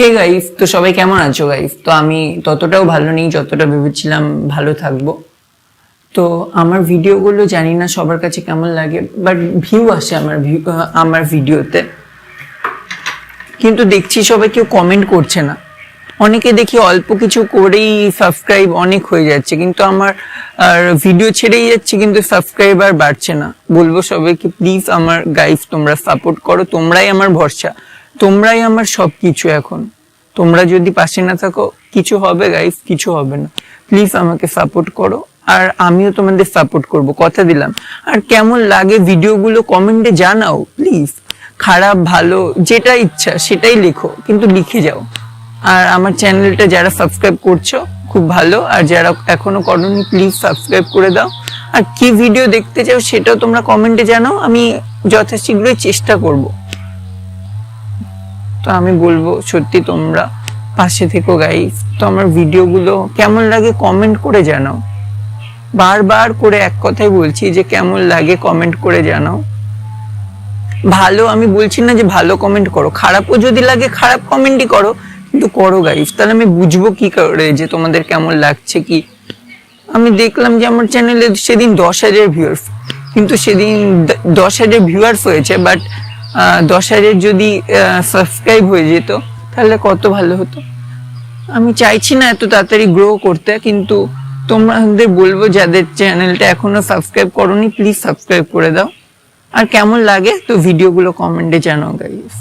Hey guys, তো সবাই কেমন আছো গাইস? তো আমি ততটাও ভালো নেই যতটা ভেবেছিলাম ভালো থাকবো। তো আমার ভিডিওগুলো জানি না সবার কাছে কেমন লাগে, বাট ভিউ আসে আমার ভিডিওতে, কিন্তু দেখছি সবাই কেউ কমেন্ট করছে না। অনেকে দেখি অল্প কিছু করেই সাবস্ক্রাইব অনেক হয়ে যাচ্ছে, কিন্তু আমার ভিডিও ছেড়েই যাচ্ছে কিন্তু সাবস্ক্রাইবার বাড়ছে না। বলবো সবাইকে প্লিজ আমার গাইস তোমরা সাপোর্ট করো, তোমরাই আমার ভরসা, তোমরাই আমার সবকিছু। এখন তোমরা যদি পাশে না থাকো কিছু হবে গাইস, কিছু হবে না। প্লিজ আমাকে সাপোর্ট করো, আর আমিও তোমাদের সাপোর্ট করব, কথা দিলাম। আর কেমন লাগে ভিডিওগুলো কমেন্টে জানাও প্লিজ, খারাপ ভালো যেটা ইচ্ছা সেটাই লেখো, কিন্তু লিখে যাও। আর আমার চ্যানেলটা যারা সাবস্ক্রাইব করছো খুব ভালো, আর যারা এখনো করোনি প্লিজ সাবস্ক্রাইব করে দাও। আর কি ভিডিও দেখতে চাও সেটাও তোমরা কমেন্টে জানাও, আমি যথাশীঘ্রই চেষ্টা করব। তো আমি বলবো সত্যি তোমরা পাশে থেকো গাইস। তো আমার ভিডিওগুলো কেমন লাগে কমেন্ট করে জানাও, বারবার করে এক কথাই বলছি যে কেমন লাগে কমেন্ট করে জানাও। ভালো আমি বলছি না যে ভালো কমেন্ট করো, খারাপও যদি লাগে খারাপ কমেন্টই করো, কিন্তু করো গাইস, তাহলে আমি বুঝবো কি করে যে তোমাদের কেমন লাগছে। কি আমি দেখলাম যে আমার চ্যানেলে সেদিন 10,000 ভিউয়ার্স, কিন্তু সেদিন 10,000 ভিউয়ার্স হয়েছে, বাট 10,000 যদি সাবস্ক্রাইব হয়ে যেত তাহলে কত ভালো হতো। আমি চাইছি না এত তাড়াতাড়ি গ্রো করতে, কিন্তু তোমাদের বলবো যাদের চ্যানেলটা এখনো সাবস্ক্রাইব করোনি প্লিজ সাবস্ক্রাইব করে দাও। আর কেমন লাগে তো ভিডিওগুলো কমেন্টে জানাও গাইস।